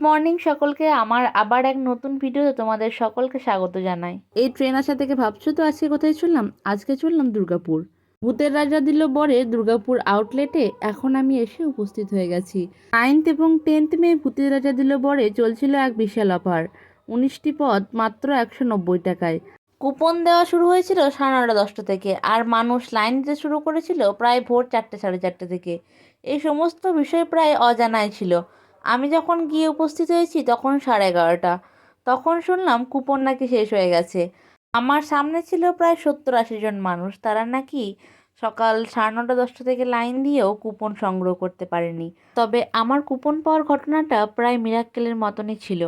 Morning সকলকে, আমার আবার এক নতুন ভিডিওতে তোমাদের সকলকে স্বাগত জানাই। এই ট্রেন আসা থেকে ভাবছো তো আজকে কোথায় চললাম? আজকে চললাম দুর্গাপুর। ভূতের রাজা দিল বরে দুর্গাপুর আউটলেটে এখন আমি এসে উপস্থিত হয়ে গেছি। 9th এবং 10th মে ভূতের রাজা দিল বরে চলছিল এক বিশাল অফার। 19টি পদ মাত্র 190 টাকায়। কুপন দেওয়া শুরু হয়েছিল 9:30-10টা থেকে, আর মানুষ লাইন দিতে শুরু করেছিল প্রায় ভোর 4টে 4:30 থেকে। এই সমস্ত বিষয় প্রায় অজানাই ছিল। আমি যখন গিয়ে উপস্থিত হয়েছি তখন 11:30। তখন শুনলাম কুপন নাকি শেষ হয়ে গেছে। আমার সামনে ছিল প্রায় 70-80 জন মানুষ, তারা নাকি সকাল 9:30-10টা থেকে লাইন দিয়েও কুপন সংগ্রহ করতে পারেনি। তবে আমার কুপন পাওয়ার ঘটনাটা প্রায় মিরাক্কেলের মতনই ছিল।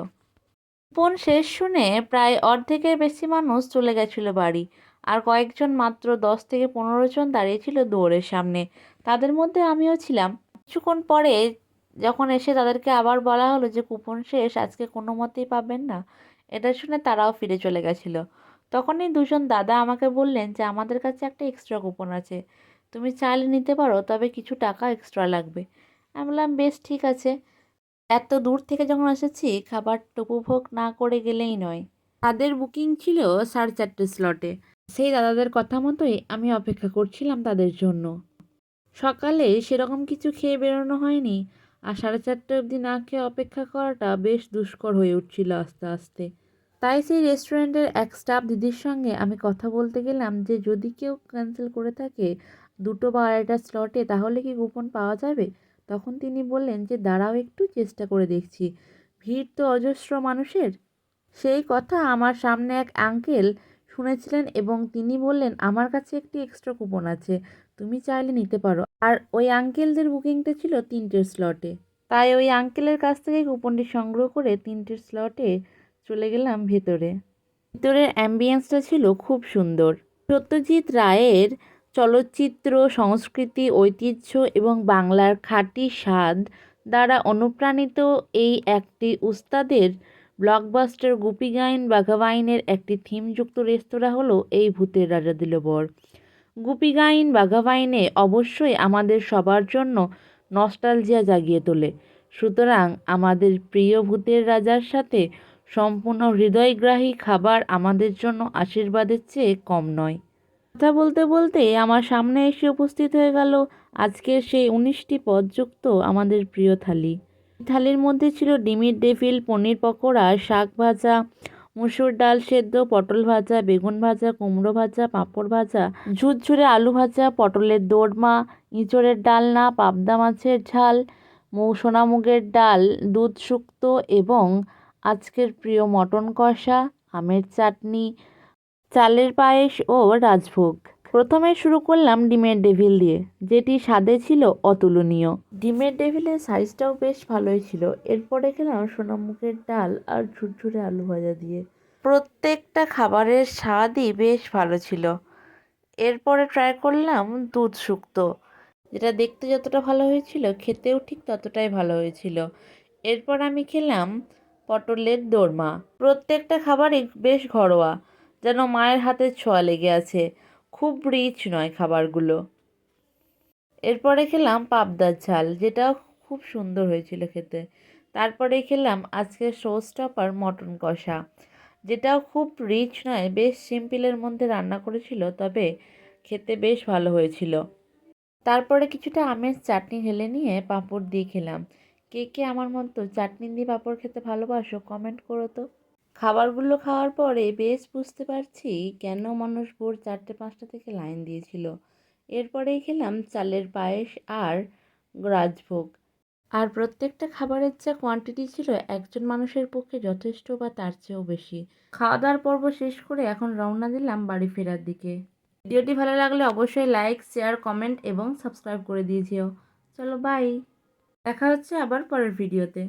কুপন শেষ শুনে প্রায় অর্ধেকের বেশি মানুষ চলে গেছিল বাড়ি, আর কয়েকজন মাত্র 10 থেকে 15 জন দাঁড়িয়েছিল দুয়ারের সামনে। তাদের মধ্যে আমিও ছিলাম। কিছুক্ষণ পরে যখন এসে তাদেরকে আবার বলা হলো যে কুপন শেষ, আজকে কোনো মতেই পাবেন না, এটা শুনে তারাও ফিরে চলে গেছিল। তখনই দুজন দাদা আমাকে বললেন যে আমাদের কাছে একটা এক্সট্রা কুপন আছে, তুমি চাইলে নিতে পারো, তবে কিছু টাকা এক্সট্রা লাগবে। আমি বললাম বেশ ঠিক আছে। এত দূর থেকে যখন এসেছি, খাবারটা উপভোগ না করে গেলেই নয়। তাদের বুকিং ছিল 4:30 স্লটে। সেই দাদাদের কথা মতোই আমি অপেক্ষা করছিলাম তাদের জন্য। সকালে সেরকম কিছু খেয়ে বেরোনো হয়নি, আর 4:30 অবধি না খেয়ে অপেক্ষা করাটা বেশ দুষ্কর হয়ে উঠছিল আস্তে আস্তে। তাই সেই রেস্টুরেন্টের এক স্টাফ দিদির সঙ্গে আমি কথা বলতে গেলাম যে যদি কেউ ক্যান্সেল করে থাকে 2টো বা 2:30 স্লটে, তাহলে কি কুপন পাওয়া যাবে? তখন তিনি বললেন যে দাঁড়াও, একটু চেষ্টা করে দেখছি। ভিড় তো অজস্র মানুষের। সেই কথা আমার সামনে এক আঙ্কেল শুনেছিলেন এবং তিনি বললেন আমার কাছে একটি এক্সট্রা কুপন আছে, তুমি চাইলে নিতে পারো। আর ওই আঙ্কেলদের বুকিংটা ছিল 3টের স্লটে। তাই ওই আঙ্কেলের কাছ থেকে কুপনটি সংগ্রহ করে 3টের স্লটে চলে গেলাম ভেতরে। ভিতরের অ্যাম্বিয়েন্সটা ছিল খুব সুন্দর। সত্যজিৎ রায়ের চলচ্চিত্র, সংস্কৃতি, ঐতিহ্য এবং বাংলার খাঁটি স্বাদ দ্বারা অনুপ্রাণিত এই একটি উস্তাদের ব্লকবাস্টার গুপি গাইন বাঘা বাইনের একটি থিমযুক্ত রেস্তোরাঁ হলো এই ভূতের রাজা দিল বর। গুপি গাইন বাঘা বাইনে অবশ্যই আমাদের সবার জন্য নস্টালজিয়া জাগিয়ে তোলে। সুতরাং আমাদের প্রিয় ভূতের রাজার সাথে সম্পূর্ণ হৃদয়গ্রাহী খাবার আমাদের জন্য আশীর্বাদের চেয়ে কম নয়। কথা বলতে বলতে আমার সামনে এসে উপস্থিত হয়ে গেল আজকের সেই 19টি পদযুক্ত আমাদের প্রিয় থালি। থালির মধ্যে ছিল ডিমের ডেভিল, পনির পকোড়া, শাক ভাজা, মুসুর ডাল সেদ্ধ, পটল ভাজা, বেগুন ভাজা, কুমড়ো ভাজা, পাঁপড় ভাজা, ঝুরঝুরে আলু ভাজা, পটলের দোরমা, ইঁচড়ের ডালনা, পাবদা মাছের ঝাল, সোনা মুগের ডাল, দুধ শুক্তো এবং আজকের প্রিয় মটন কষা, আমের চাটনি, চালের পায়েস ও রাজভোগ। প্রথমে শুরু করলাম ডিমের ডেভিল দিয়ে, যেটি স্বাদে ছিল অতুলনীয়। ডিমের ডেভিলের সাইজটাও বেশ ভালোই ছিল। এরপরে খেলাম সোনামুগের ডাল আর ঝুরঝুরে আলু ভাজা দিয়ে। প্রত্যেকটা খাবারের স্বাদই বেশ ভালো ছিল। এরপরে ট্রাই করলাম দুধ শুক্তো, যেটা দেখতে যতটা ভালো হয়েছিল খেতেও ঠিক ততটাই ভালো হয়েছিল। এরপর আমি খেলাম পটলের দোরমা। প্রত্যেকটা খাবারই বেশ ঘরোয়া, যেন মায়ের হাতের ছোঁয়া লেগে আছে। খুব রিচ নয় খাবারগুলো। এরপরে খেলাম পাবদার ঝাল, যেটাও খুব সুন্দর হয়েছিল খেতে। তারপরে খেলাম আজকের শো স্টপার মটন কষা, যেটাও খুব রিচ নয়, বেশ সিম্পলের মধ্যে রান্না করেছিল, তবে খেতে বেশ ভালো হয়েছিল। তারপরে কিছুটা আমের চাটনি ঢেলে নিয়ে পাঁপড় দিয়ে খেলাম। কে কে আমার মতো চাটনি দিয়ে পাঁপড় খেতে ভালোবাসো কমেন্ট করো তো। খাবারগুলো খাওয়ার পরে বেশ বুঝতে পারছি কেন মানুষ ভোর 4টে-5টা থেকে লাইন দিয়েছিল। এরপরেই খেলাম চালের পায়েস আর রাজভোগ। আর প্রত্যেকটা খাবারের যা কোয়ান্টিটি ছিল একজন মানুষের পক্ষে যথেষ্ট বা তার চেয়েও বেশি। খাওয়া দাওয়ার পর্ব শেষ করে এখন রওনা দিলাম বাড়ি ফেরার দিকে। ভিডিওটি ভালো লাগলে অবশ্যই লাইক, শেয়ার, কমেন্ট এবং সাবস্ক্রাইব করে দিয়ে যেও। চলো বাই, দেখা হচ্ছে আবার পরের ভিডিওতে।